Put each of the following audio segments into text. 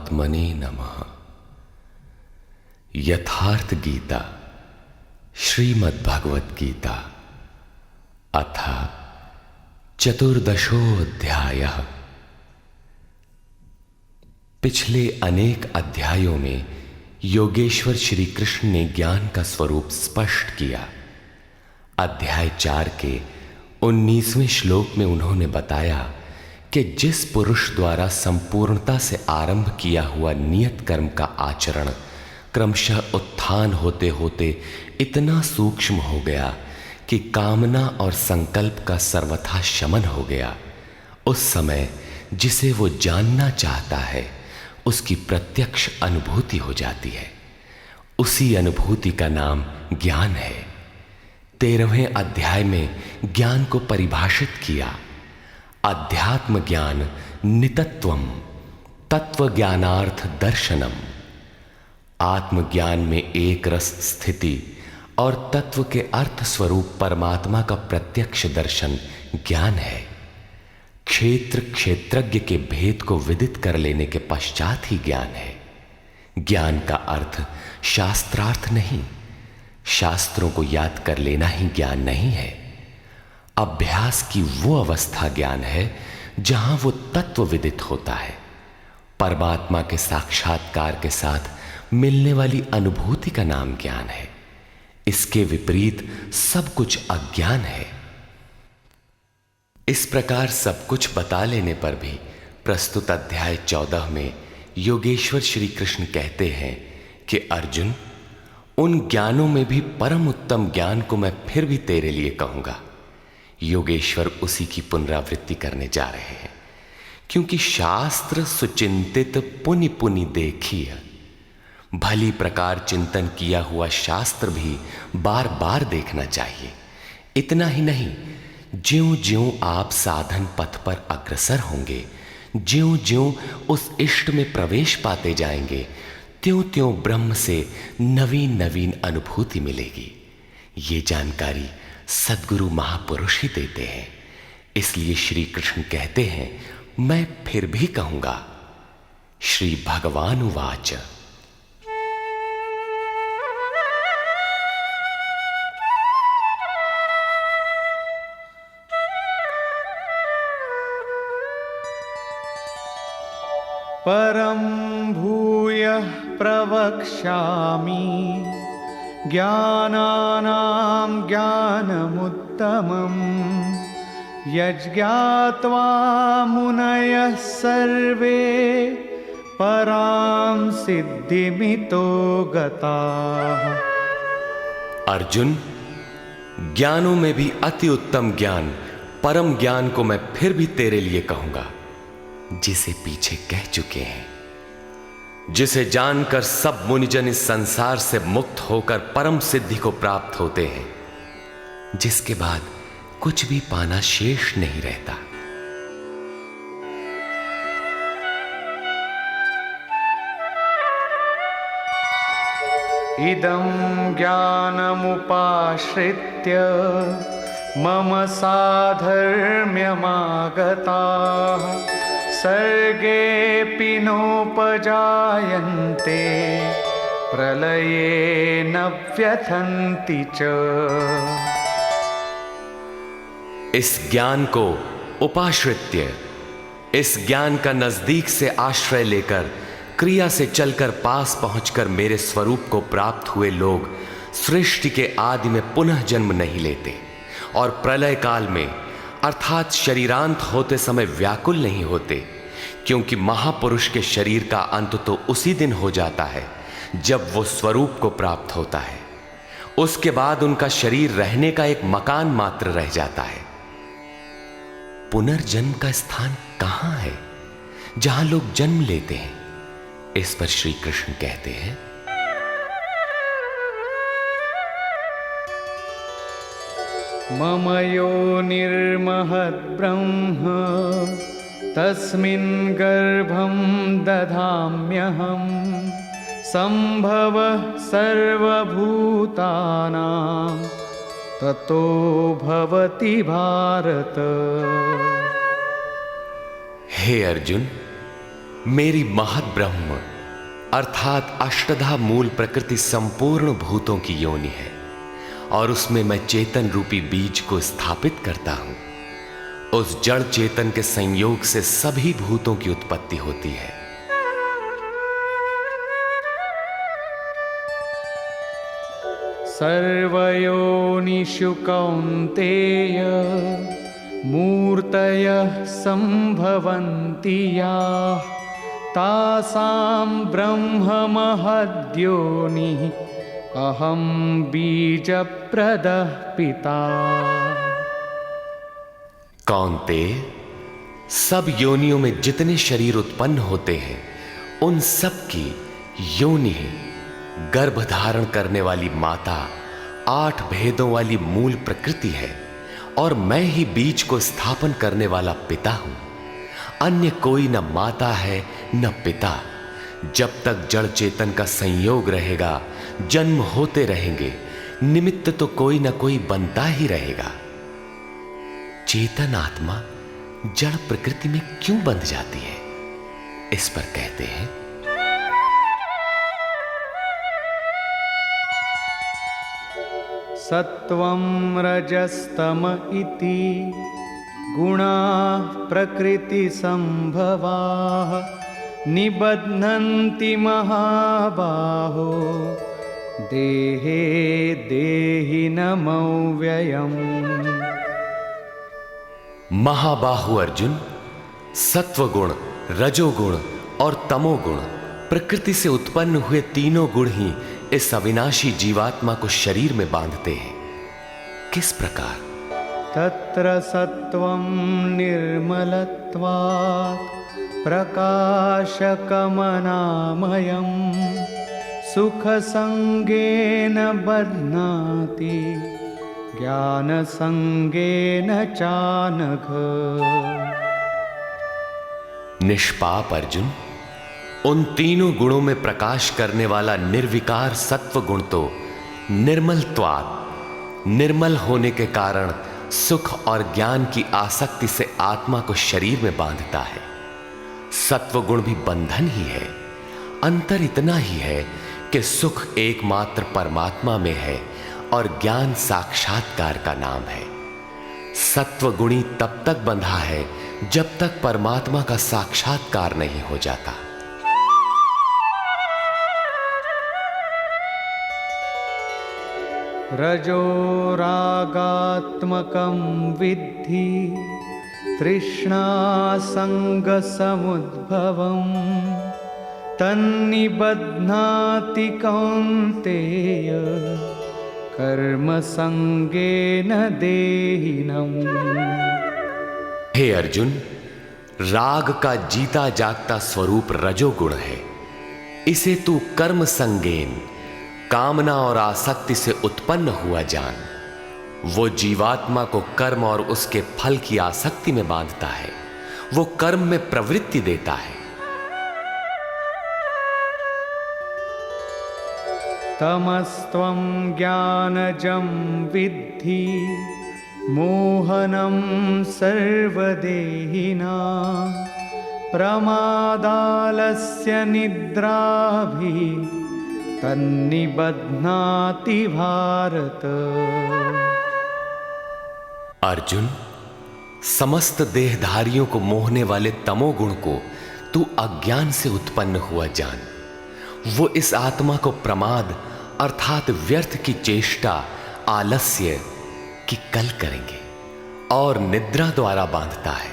परमात्मने नमः। यथार्थ गीता श्रीमद्भगवत गीता अथ चतुर्दशोऽध्यायः। पिछले अनेक अध्यायों में योगेश्वर श्री कृष्ण ने ज्ञान का स्वरूप स्पष्ट किया। अध्याय 4 के 19वें श्लोक में उन्होंने बताया कि जिस पुरुष द्वारा संपूर्णता से आरंभ किया हुआ नियत कर्म का आचरण क्रमशः उत्थान होते होते इतना सूक्ष्म हो गया कि कामना और संकल्प का सर्वथा शमन हो गया, उस समय जिसे वो जानना चाहता है उसकी प्रत्यक्ष अनुभूति हो जाती है। उसी अनुभूति का नाम ज्ञान है। 13वें अध्याय में ज्ञान को परिभाषित किया। अध्यात्म ज्ञान नितत्वम तत्व ज्ञानार्थ दर्शनम। आत्मज्ञान में एक रस स्थिति और तत्व के अर्थ स्वरूप परमात्मा का प्रत्यक्ष दर्शन ज्ञान है। क्षेत्र क्षेत्रज्ञ के भेद को विदित कर लेने के पश्चात ही ज्ञान है। ज्ञान का अर्थ शास्त्रार्थ नहीं, शास्त्रों को याद कर लेना ही ज्ञान नहीं है। अभ्यास की वो अवस्था ज्ञान है जहां वो तत्व विदित होता है। परमात्मा के साक्षात्कार के साथ मिलने वाली अनुभूति का नाम ज्ञान है। इसके विपरीत सब कुछ अज्ञान है। इस प्रकार सब कुछ बता लेने पर भी प्रस्तुत अध्याय 14 में योगेश्वर श्री कृष्ण कहते हैं कि अर्जुन, उन ज्ञानों में भी परम उत्तम ज्ञान को मैं फिर भी तेरे लिए कहूंगा। योगेश्वर उसी की पुनरावृत्ति करने जा रहे हैं, क्योंकि शास्त्र सुचिंतित पुनि पुनि देखिए। भली प्रकार चिंतन किया हुआ शास्त्र भी बार बार देखना चाहिए। इतना ही नहीं, ज्यों ज्यों आप साधन पथ पर अग्रसर होंगे, ज्यों ज्यों उस इष्ट में प्रवेश पाते जाएंगे, त्यों त्यों ब्रह्म से नवीन नवीन अनुभूति मिलेगी। ये जानकारी सद्गुरु महापुरुष ही देते हैं। इसलिए श्री कृष्ण कहते हैं, मैं फिर भी कहूंगा। श्री भगवान उवाच। परं भूयः प्रवक्ष्यामि ज्ञानानां ज्ञानमुत्तमं यज्ञात्वा मुनयः सर्वे परां सिद्धिमितो गताः। अर्जुन, ज्ञानों में भी अति उत्तम ज्ञान परम ज्ञान को मैं फिर भी तेरे लिए कहूंगा, जिसे पीछे कह चुके हैं, जिसे जानकर सब मुनिजन इस संसार से मुक्त होकर परम सिद्धि को प्राप्त होते हैं, जिसके बाद कुछ भी पाना शेष नहीं रहता। इदं ज्ञानमुपाश्रित्य मम साधर्म्यमागताः सर्गेऽपि नोपजायन्ते प्रलये न व्यथन्ति च। इस ज्ञान को उपाश्रित्य, इस ज्ञान का नजदीक से आश्रय लेकर क्रिया से चलकर पास पहुंचकर मेरे स्वरूप को प्राप्त हुए लोग सृष्टि के आदि में पुनः जन्म नहीं लेते और प्रलय काल में अर्थात शरीरांत होते समय व्याकुल नहीं होते, क्योंकि महापुरुष के शरीर का अंत तो उसी दिन हो जाता है जब वो स्वरूप को प्राप्त होता है। उसके बाद उनका शरीर रहने का एक मकान मात्र रह जाता है। पुनर्जन्म का स्थान कहां है जहां लोग जन्म लेते हैं? इस पर श्री कृष्ण कहते हैं, मम योनिर्महद् ब्रह्म तस्मिन् गर्भं दधाम्यहं सम्भवः सर्वभूतानां ततो भवति भारत। हे अर्जुन, मेरी महत ब्रह्म अर्थात अष्टधा मूल प्रकृति संपूर्ण भूतों की योनि है और उसमें मैं चेतन रूपी बीज को स्थापित करता हूं। उस जड़ चेतन के संयोग से सभी भूतों की उत्पत्ति होती है। सर्वयोनिषु कौन्तेय मूर्तयः सम्भवन्ति याः तासां ब्रह्म महद्योनिः अहं बीजप्रदः पिता। कौन्तेय, सब योनियों में जितने शरीर उत्पन्न होते हैं उन सब की योनि गर्भ धारण करने वाली माता 8 भेदों वाली मूल प्रकृति है और मैं ही बीज को स्थापन करने वाला पिता हूं। अन्य कोई न माता है न पिता। जब तक जड़ चेतन का संयोग रहेगा जन्म होते रहेंगे, निमित्त तो कोई न कोई बनता ही रहेगा। चेतन आत्मा जड़ प्रकृति में क्यों बंध जाती है? इस पर कहते हैं, सत्वं रजस्तम इति गुणाः प्रकृति संभवाः निबध्नन्ति महाबाहो देहे देहिनमव्ययम्। महाबाहु अर्जुन, सत्वगुण, रजोगुण और तमोगुण प्रकृति से उत्पन्न हुए तीनों गुण ही इस अविनाशी जीवात्मा को शरीर में बांधते हैं। किस प्रकार? तत्र सत्वं निर्मलत्वात् प्रकाशकमनामयं सुखसंगेन बध्नाति ज्ञानसंगेन चानघ। निष्पाप अर्जुन, उन तीनों गुणों में प्रकाश करने वाला निर्विकार सत्व गुण तो निर्मलत्वात्, निर्मल होने के कारण सुख और ज्ञान की आसक्ति से आत्मा को शरीर में बांधता है। सत्व गुण भी बंधन ही है। अंतर इतना ही है कि सुख एकमात्र परमात्मा में है और ज्ञान साक्षात्कार का नाम है। सत्व गुणी तब तक बंधा है जब तक परमात्मा का साक्षात्कार नहीं हो जाता। रजो रागात्मकं विद्धि तृष्णासंगसमुद्भवं तन्निबध्नाति कौन्तेय कर्मसंगेन देहिनम्। हे अर्जुन, राग का जीता जागता स्वरूप रजोगुण है। इसे तू कर्म संगेन, कामना और आसक्ति से उत्पन्न हुआ जान। वो जीवात्मा को कर्म और उसके फल की आसक्ति में बांधता है। वो कर्म में प्रवृत्ति देता है। तमस्त्वं ज्ञानजं विद्धि मोहनं सर्वदेहिनां प्रमादालस्य निद्राभिः तन्निबध्नाति भारत। अर्जुन, समस्त देहधारियों को मोहने वाले तमोगुण को तू अज्ञान से उत्पन्न हुआ जान। वो इस आत्मा को प्रमाद अर्थात व्यर्थ की चेष्टा, आलस्य की कल करेंगे और निद्रा द्वारा बांधता है।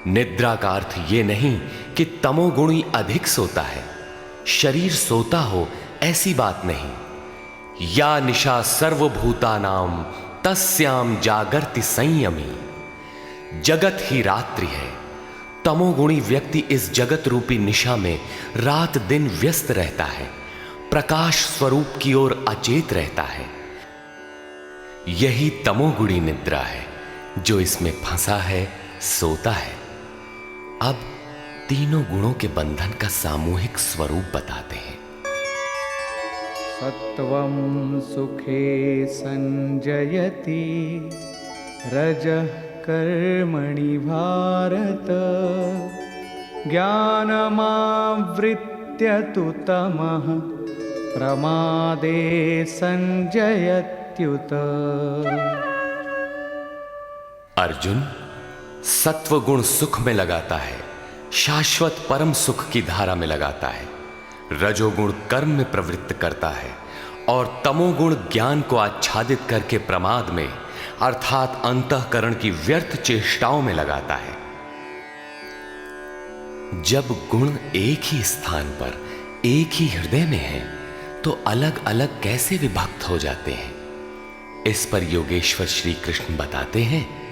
निद्रा का अर्थ ये नहीं कि तमोगुणी अधिक सोता है, शरीर सोता हो ऐसी बात नहीं। या निशा सर्वभूतानाम तस्याम जागर्ति संयमी। जगत ही रात्रि है। तमोगुणी व्यक्ति इस जगत रूपी निशा में रात दिन व्यस्त रहता है, प्रकाश स्वरूप की ओर अचेत रहता है। यही तमोगुणी निद्रा है जो इसमें फंसा है, सोता है। अब तीनों गुणों के बंधन का सामूहिक स्वरूप बताते हैं। सत्वं सुखे संजयति रजः कर्मणि भारत ज्ञानमावृत्य तु तमः प्रमादे संजयत्युत। अर्जुन, सत्वगुण सुख में लगाता है, शाश्वत परम सुख की धारा में लगाता है। रजोगुण कर्म में प्रवृत्त करता है और तमोगुण ज्ञान को आच्छादित करके प्रमाद में अर्थात अंतःकरण की व्यर्थ चेष्टाओं में लगाता है। जब गुण एक ही स्थान पर एक ही हृदय में है तो अलग अलग कैसे विभक्त हो जाते हैं? इस पर योगेश्वर श्री कृष्ण बताते हैं,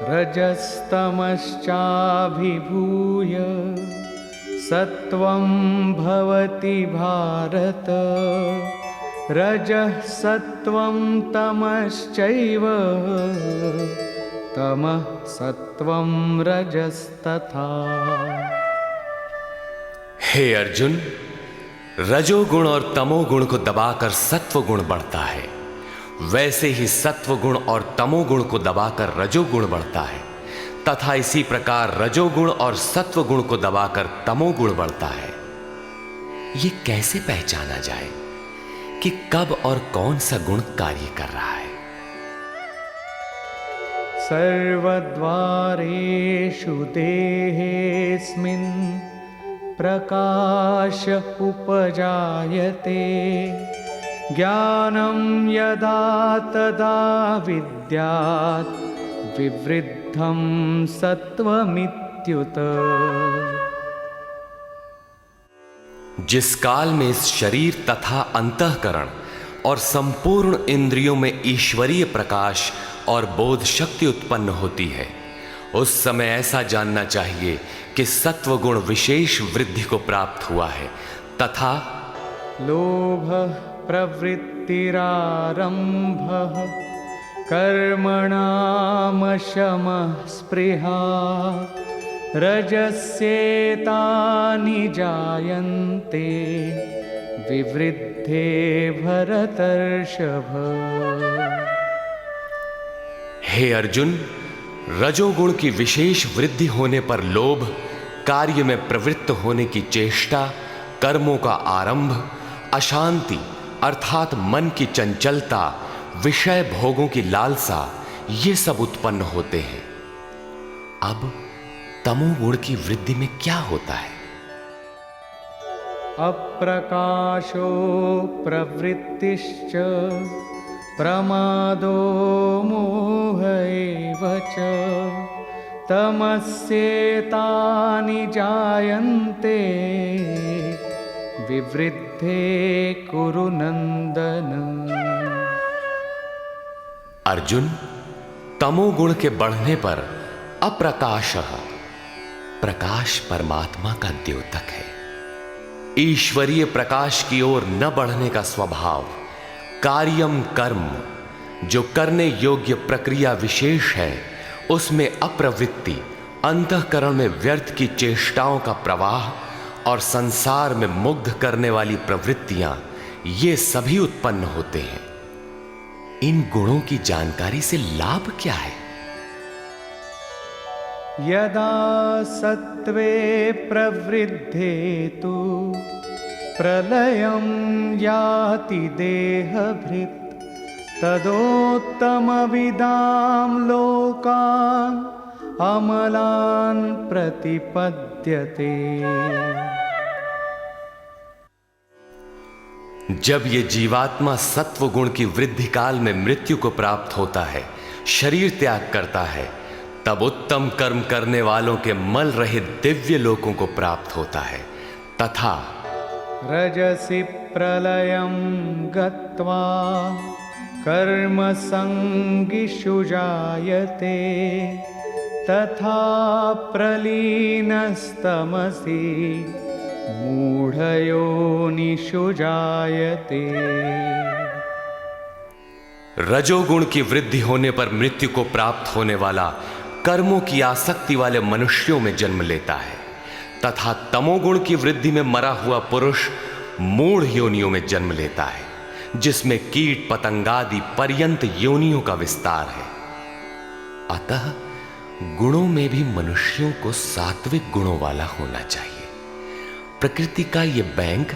रजस्तमश्चाभिभूय सत्वं भवति भारत। रजः सत्वं तमश्चैव तमः सत्वं रजस्तथा। हे अर्जुन, रजोगुण और तमोगुण को दबाकर सत्वगुण बढ़ता है, वैसे ही सत्वगुण और तमोगुण को दबाकर रजोगुण बढ़ता है तथा इसी प्रकार रजोगुण और सत्वगुण को दबाकर तमोगुण बढ़ता है। ये कैसे पहचाना जाए कि कब और कौन सा गुण कार्य कर रहा है? सर्वद्वारेषु देहेऽस्मिन् प्रकाश उपजायते। ज्ञानं यदा तदा विद्यात् विवृद्धं सत्वमित्युत। जिस काल में इस शरीर तथा अंतःकरण और संपूर्ण इंद्रियों में ईश्वरीय प्रकाश और बोध शक्ति उत्पन्न होती है, उस समय ऐसा जानना चाहिए कि सत्वगुण विशेष वृद्धि को प्राप्त हुआ है तथा लोभ प्रवृत्तिरारंभः कर्मणामशमः स्पृहा। रजस्येतानि जायन्ते विवृद्धे भरतर्षभ। हे अर्जुन, रजोगुण की विशेष वृद्धि होने पर लोभ, कार्य में प्रवृत्त होने की चेष्टा, कर्मों का आरंभ, अशांति अर्थात मन की चंचलता, विषय भोगों की लालसा, ये सब उत्पन्न होते हैं। अब तमोगुण की वृद्धि में क्या होता है? अप्रकाशो प्रवृत्तिश्च प्रमादो मोह एव च। तमस्येतानि जायन्ते विवृद्धे कुरु नंदन। अर्जुन, तमोगुण के बढ़ने पर अप्रकाशः, प्रकाश परमात्मा का द्योतक है। ईश्वरीय प्रकाश की ओर न बढ़ने का स्वभाव, कार्यम कर्म, जो करने योग्य प्रक्रिया विशेष है, उसमें अप्रवृत्ति, अंतःकरण में व्यर्थ की चेष्टाओं का प्रवाह और संसार में मुग्ध करने वाली प्रवृत्तियां, ये सभी उत्पन्न होते हैं। इन गुणों की जानकारी से लाभ क्या है? यदा सत्वे प्रवृद्धे तु प्रलयं याति देहभृत्। तदोत्तमविदां लोकान् अमलान् प्रतिपद्यते। जब ये जीवात्मा सत्व गुण की वृद्धि काल में मृत्यु को प्राप्त होता है, शरीर त्याग करता है, तब उत्तम कर्म करने वालों के मल रहित दिव्य लोकों को प्राप्त होता है तथा रजसि प्रलयं गत्वा कर्मसंगिषु जायते। तथा प्रलीनस्तमसि मूढ़योनिषु जायते। रजोगुण की वृद्धि होने पर मृत्यु को प्राप्त होने वाला कर्मों की आसक्ति वाले मनुष्यों में जन्म लेता है तथा तमोगुण की वृद्धि में मरा हुआ पुरुष मूढ़ योनियों में जन्म लेता है, जिसमें कीट पतंगादि पर्यंत योनियों का विस्तार है। अतः गुणों में भी मनुष्यों को सात्विक गुणों वाला होना चाहिए। प्रकृति का यह बैंक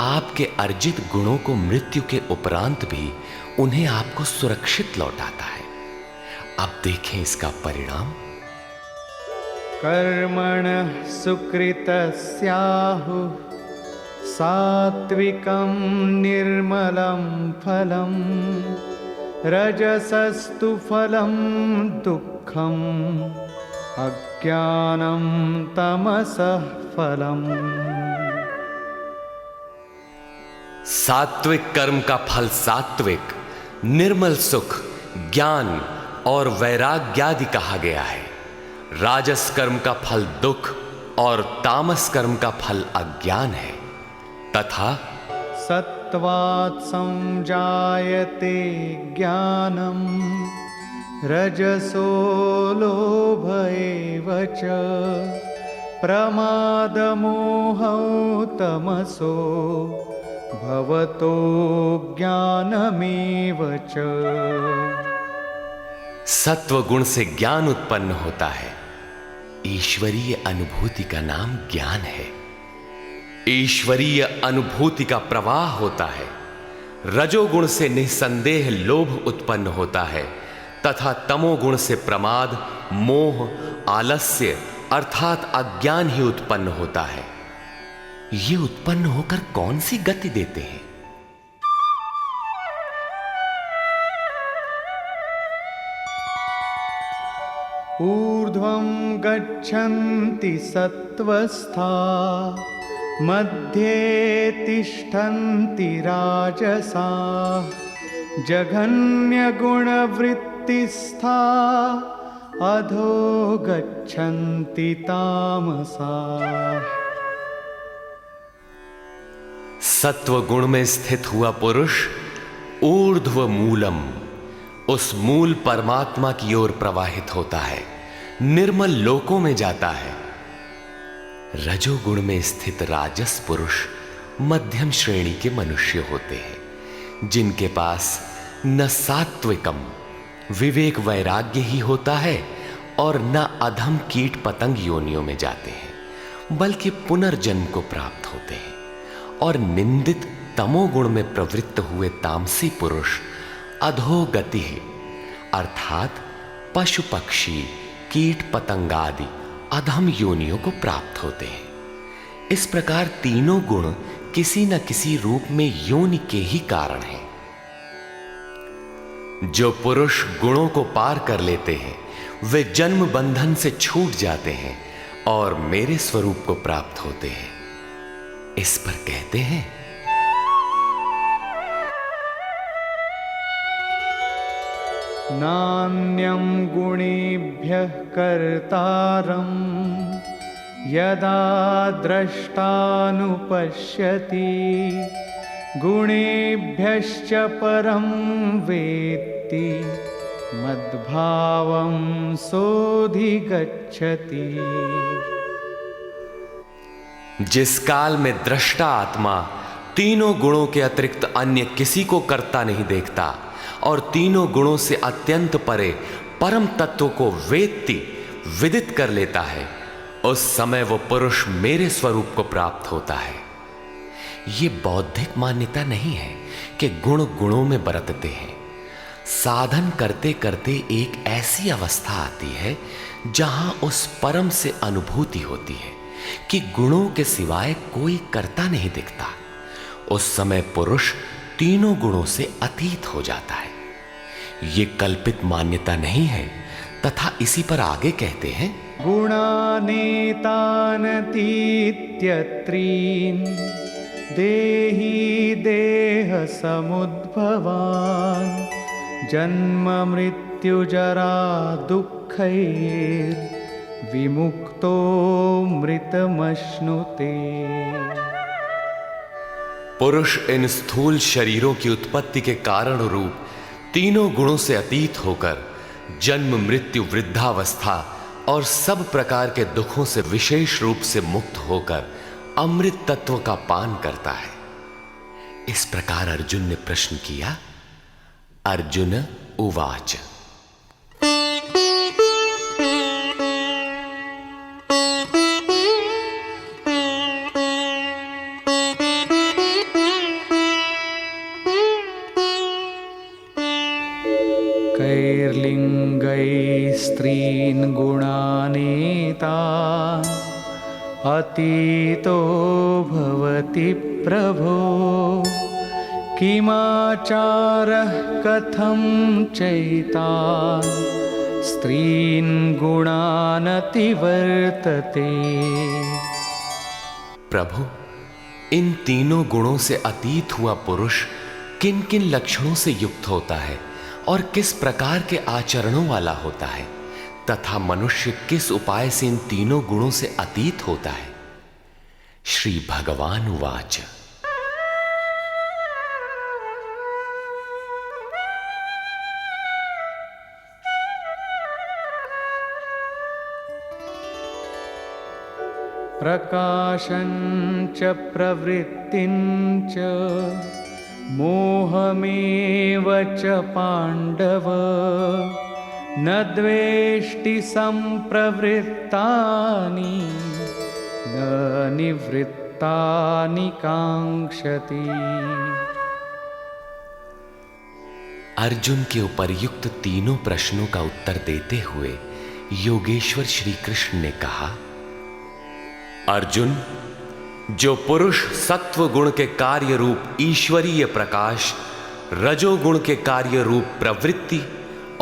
आपके अर्जित गुणों को मृत्यु के उपरांत भी उन्हें आपको सुरक्षित लौटाता है। अब देखें इसका परिणाम। कर्मणः सुकृतस्याहुः सात्विकं निर्मलं फलं रजसस्तु फलं दुःखम् अज्ञानं तमसः फलम्। सात्विक कर्म का फल सात्विक, निर्मल सुख, ज्ञान और वैराग्यादि कहा गया है। राजस कर्म का फल दुख और तामस कर्म का फल अज्ञान है। तथा सत्वात् संजायते ज्ञानं रजसो लोभ एव च प्रमादमोहौ तमसो भवतो ज्ञानमेव च। सत्व गुण से ज्ञान उत्पन्न होता है। ईश्वरीय अनुभूति का नाम ज्ञान है। ईश्वरीय अनुभूति का प्रवाह होता है। रजोगुण से निसंदेह लोभ उत्पन्न होता है तथा तमोगुण से प्रमाद, मोह, आलस्य अर्थात अज्ञान ही उत्पन्न होता है। ये उत्पन्न होकर कौन सी गति देते हैं? ऊर्ध्वं गच्छन्ति सत्त्वस्था मध्ये तिष्ठन्ति राजसाः जघन्यगुणवृत्तिस्था अधो गच्छन्ति तामसाः। सत्व गुण में स्थित हुआ पुरुष ऊर्ध्व मूलम, उस मूल परमात्मा की ओर प्रवाहित होता है, निर्मल लोकों में जाता है। रजोगुण में स्थित राजस पुरुष मध्यम श्रेणी के मनुष्य होते हैं, जिनके पास न सात्विकम विवेक वैराग्य ही होता है और न अधम कीट पतंग योनियों में जाते हैं, बल्कि पुनर्जन्म को प्राप्त होते हैं। और निंदित तमोगुण में प्रवृत्त हुए तामसी पुरुष अधोगति है, अर्थात पशु पक्षी कीट पतंगादि अधम योनियों को प्राप्त होते हैं। इस प्रकार तीनों गुण किसी न किसी रूप में योनि के ही कारण हैं। जो पुरुष गुणों को पार कर लेते हैं वे जन्म बंधन से छूट जाते हैं और मेरे स्वरूप को प्राप्त होते हैं। इस पर कहते हैं, नान्यं गुणेभ्यः कर्तारं यदा द्रष्टानुपश्यति गुणेभ्यश्च परं वेत्ति मद्भावं सोऽधिगच्छति। जिस काल में दृष्टा आत्मा तीनों गुणों के अतिरिक्त अन्य किसी को करता नहीं देखता और तीनों गुणों से अत्यंत परे परम तत्व को वेत्ति विदित कर लेता है, उस समय वो पुरुष मेरे स्वरूप को प्राप्त होता है। ये बौद्धिक मान्यता नहीं है कि गुण गुणों में बरतते हैं। साधन करते करते एक ऐसी अवस्था आती है जहां उस परम से अनुभूति होती है कि गुणों के सिवाय कोई करता नहीं दिखता। उस समय पुरुष तीनों गुणों से अतीत हो जाता है। ये कल्पित मान्यता नहीं है तथा इसी पर आगे कहते हैं, गुणानेतानतीत्यत्रीन् देही देह समुद्भवान् जन्म मृत्यु जरा दुःखैर् विमुक्तो मृतमश्नुते। पुरुष इन स्थूल शरीरों की उत्पत्ति के कारण रूप तीनों गुणों से अतीत होकर जन्म मृत्यु वृद्धावस्था और सब प्रकार के दुखों से विशेष रूप से मुक्त होकर अमृत तत्व का पान करता है। इस प्रकार अर्जुन ने प्रश्न किया। अर्जुन उवाच। स्त्रीन् गुणानेतान् अतीतो भवति प्रभो किमाचारः कथं चैतान् स्त्रीन् गुणानतिवर्तते। प्रभु, इन तीनों गुणों से अतीत हुआ पुरुष किन किन लक्षणों से युक्त होता है और किस प्रकार के आचरणों वाला होता है तथा मनुष्य किस उपाय से इन तीनों गुणों से अतीत होता है। श्री भगवान उवाच। प्रकाशञ्च प्रवृत्तिञ्च मोहमेव च पाण्डव न द्वेष्टि सम्प्रवृत्तानि न निवृत्तानि काङ्क्षति। अर्जुन के उपर्युक्त तीनों प्रश्नों का उत्तर देते हुए योगेश्वर श्री कृष्ण ने कहा, अर्जुन, जो पुरुष सत्व गुण के कार्य रूप ईश्वरीय प्रकाश, रजोगुण के कार्य रूप प्रवृत्ति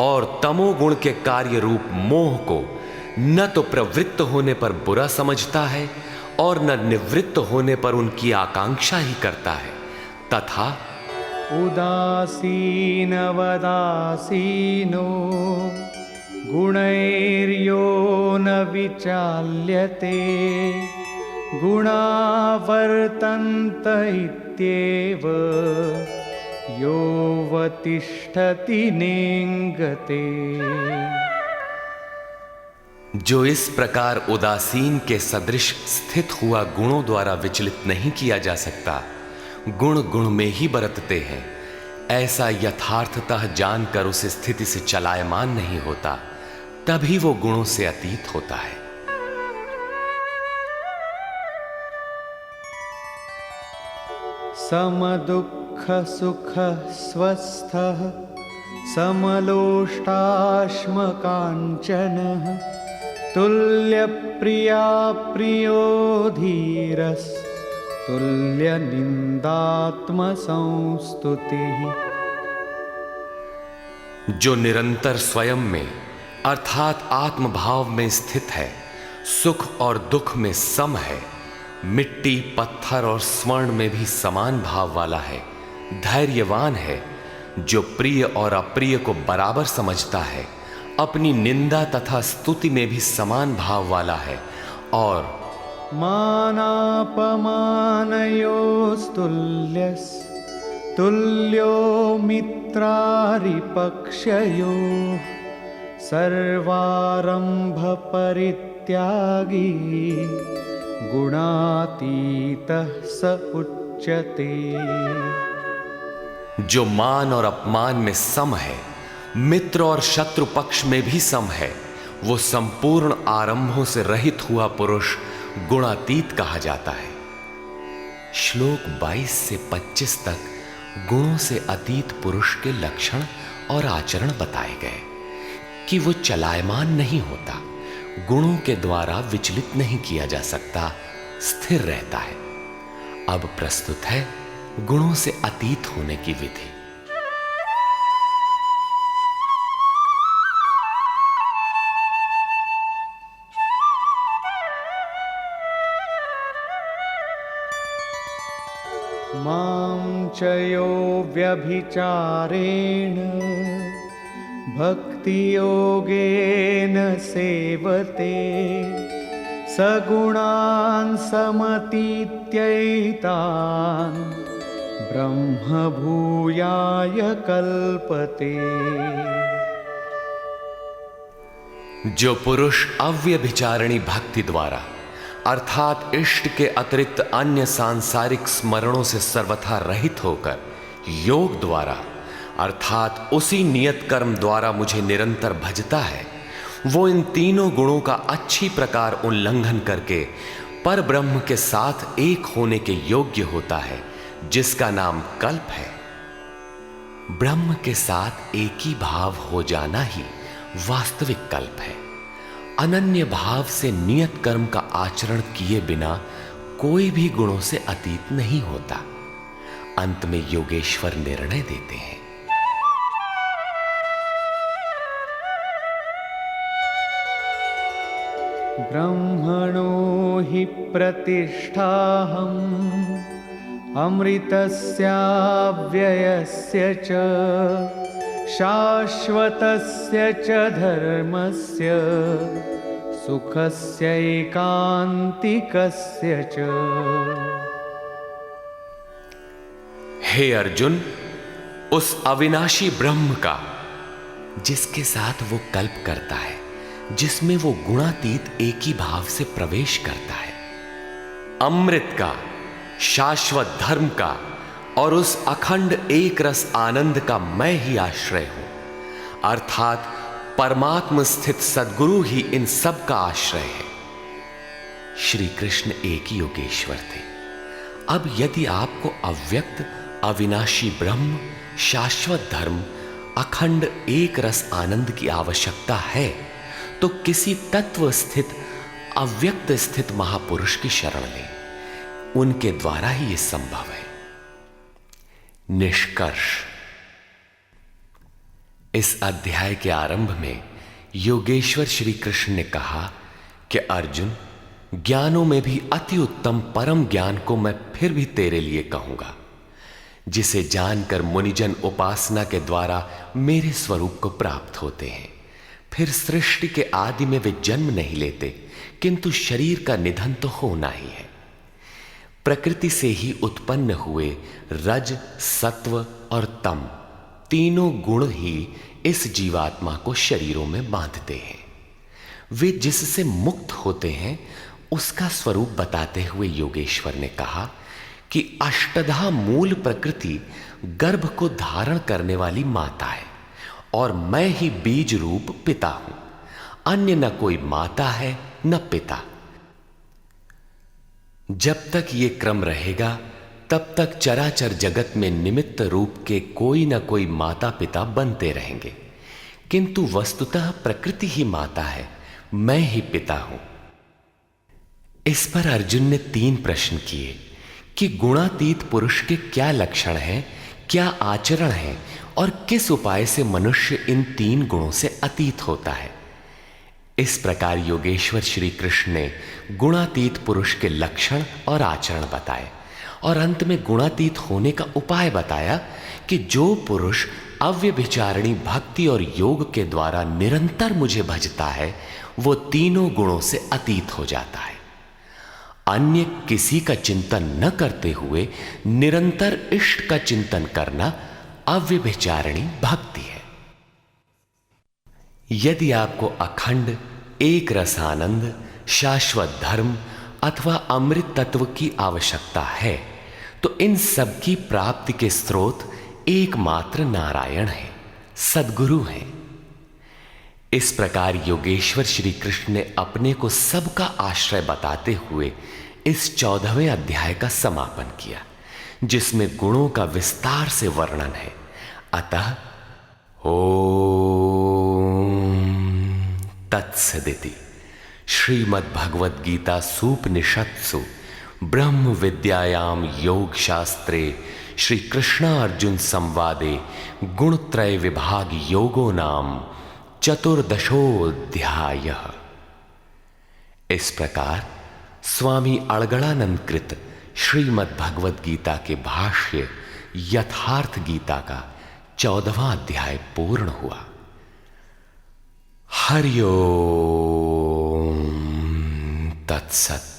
और तमोगुण के कार्य रूप मोह को न तो प्रवृत्त होने पर बुरा समझता है और न निवृत्त होने पर उनकी आकांक्षा ही करता है, तथा उदासीनवदासीनो गुणैर्यो न विचाल्यते गुणावर्तन्त इत्येव योऽवतिष्ठति नेङ्गते। जो इस प्रकार उदासीन के सदृश स्थित हुआ गुणों द्वारा विचलित नहीं किया जा सकता, गुण गुण में ही बरतते हैं, ऐसा यथार्थतः जानकर उस स्थिति से चलायमान नहीं होता, तभी वो गुणों से अतीत होता है। समदुःख सुख स्वस्थः समलोष्टाश्मकाञ्चनः तुल्यप्रिया प्रियो धीरस् तुल्यनिन्दात्मसंस्तुतिः। जो निरंतर स्वयं में अर्थात आत्मभाव में स्थित है, सुख और दुख में सम है, मिट्टी पत्थर और स्वर्ण में भी समान भाव वाला है, धैर्यवान है, जो प्रिय और अप्रिय को बराबर समझता है, अपनी निंदा तथा स्तुति में भी समान भाव वाला है, और मानापमानयोस्तुल्यस् तुल्यो मित्रारिपक्षयोः सर्वारंभ परित्यागी गुणातीतः स उच्यते। जो मान और अपमान में सम है, मित्र और शत्रु पक्ष में भी सम है, वो संपूर्ण आरंभों से रहित हुआ पुरुष गुणातीत कहा जाता है। श्लोक 22 से 25 तक गुणों से अतीत पुरुष के लक्षण और आचरण बताए गए कि वो चलायमान नहीं होता, गुणों के द्वारा विचलित नहीं किया जा सकता, स्थिर रहता है। अब प्रस्तुत है गुणों से अतीत होने की विधि। मां च यो व्यभिचारेण भक्तियोगेन सेवते सगुणान् समतीत्यैतान् ब्रह्मभूयाय कल्पते। जो पुरुष अव्यभिचारिणी भक्ति द्वारा अर्थात इष्ट के अतिरिक्त अन्य सांसारिक स्मरणों से सर्वथा रहित होकर योग द्वारा अर्थात उसी नियत कर्म द्वारा मुझे निरंतर भजता है, वो इन तीनों गुणों का अच्छी प्रकार उल्लंघन करके पर ब्रह्म के साथ एक होने के योग्य होता है, जिसका नाम कल्प है। ब्रह्म के साथ एक ही भाव हो जाना ही वास्तविक कल्प है। अनन्य भाव से नियत कर्म का आचरण किए बिना कोई भी गुणों से अतीत नहीं होता। अंत में योगेश्वर निर्णय देते हैं। ब्रह्मणो हि प्रतिष्ठाहम् अमृतस्याव्ययस्य च शाश्वतस्य च धर्मस्य सुखस्यैकान्तिकस्य च। हे अर्जुन, उस अविनाशी ब्रह्म का जिसके साथ वो कल्प करता है, जिसमें वो गुणातीत एक ही भाव से प्रवेश करता है, अमृत का, शाश्वत धर्म का और उस अखंड एक रस आनंद का मैं ही आश्रय हूं, अर्थात परमात्म स्थित सद्गुरु ही इन सब का आश्रय है। श्री कृष्ण एक ही योगेश्वर थे। अब यदि आपको अव्यक्त अविनाशी ब्रह्म, शाश्वत धर्म, अखंड एक रस आनंद की आवश्यकता है तो किसी तत्व स्थित अव्यक्त स्थित महापुरुष की शरण लें। उनके द्वारा ही यह संभव है। निष्कर्ष, इस अध्याय के आरंभ में योगेश्वर श्री कृष्ण ने कहा कि अर्जुन, ज्ञानों में भी अति उत्तम परम ज्ञान को मैं फिर भी तेरे लिए कहूंगा, जिसे जानकर मुनिजन उपासना के द्वारा मेरे स्वरूप को प्राप्त होते हैं। फिर सृष्टि के आदि में वे जन्म नहीं लेते, किंतु शरीर का निधन तो होना ही है। प्रकृति से ही उत्पन्न हुए रज, सत्व और तम तीनों गुण ही इस जीवात्मा को शरीरों में बांधते हैं। वे जिससे मुक्त होते हैं उसका स्वरूप बताते हुए योगेश्वर ने कहा कि अष्टधा मूल प्रकृति गर्भ को धारण करने वाली माता है और मैं ही बीज रूप पिता हूं। अन्य न कोई माता है न पिता। जब तक ये क्रम रहेगा तब तक चराचर जगत में निमित्त रूप के कोई न कोई माता पिता बनते रहेंगे, किंतु वस्तुतः प्रकृति ही माता है, मैं ही पिता हूं। इस पर अर्जुन ने 3 प्रश्न किए कि गुणातीत पुरुष के क्या लक्षण हैं, क्या आचरण है और किस उपाय से मनुष्य इन 3 गुणों से अतीत होता है। इस प्रकार योगेश्वर श्री कृष्ण ने गुणातीत पुरुष के लक्षण और आचरण बताए और अंत में गुणातीत होने का उपाय बताया कि जो पुरुष अव्यभिचारिणी भक्ति और योग के द्वारा निरंतर मुझे भजता है वो तीनों गुणों से अतीत हो जाता है। अन्य किसी का चिंतन न करते हुए निरंतर इष्ट का चिंतन करना अव्यभिचारिणी भक्ति है। यदि आपको अखंड एक रसानंद, शाश्वत धर्म अथवा अमृत तत्व की आवश्यकता है तो इन सब की प्राप्ति के स्रोत एकमात्र नारायण है, सद्गुरु है। इस प्रकार योगेश्वर श्री कृष्ण ने अपने को सबका आश्रय बताते हुए इस 14वें अध्याय का समापन किया, जिसमें गुणों का विस्तार से वर्णन है। अतः ओम तत्सदिति श्रीमद्भगवद गीता सूपनिषत्सु ब्रह्म विद्यायाम योग शास्त्रे श्री कृष्णार्जुन संवादे गुणत्रय विभाग योगो नाम 14वाध्यायः। इस प्रकार स्वामी अड़गड़ानंद कृत श्रीमद्भगवद गीता के भाष्य यथार्थ गीता का 14वां अध्याय पूर्ण हुआ। हरि ओम तत्सत्।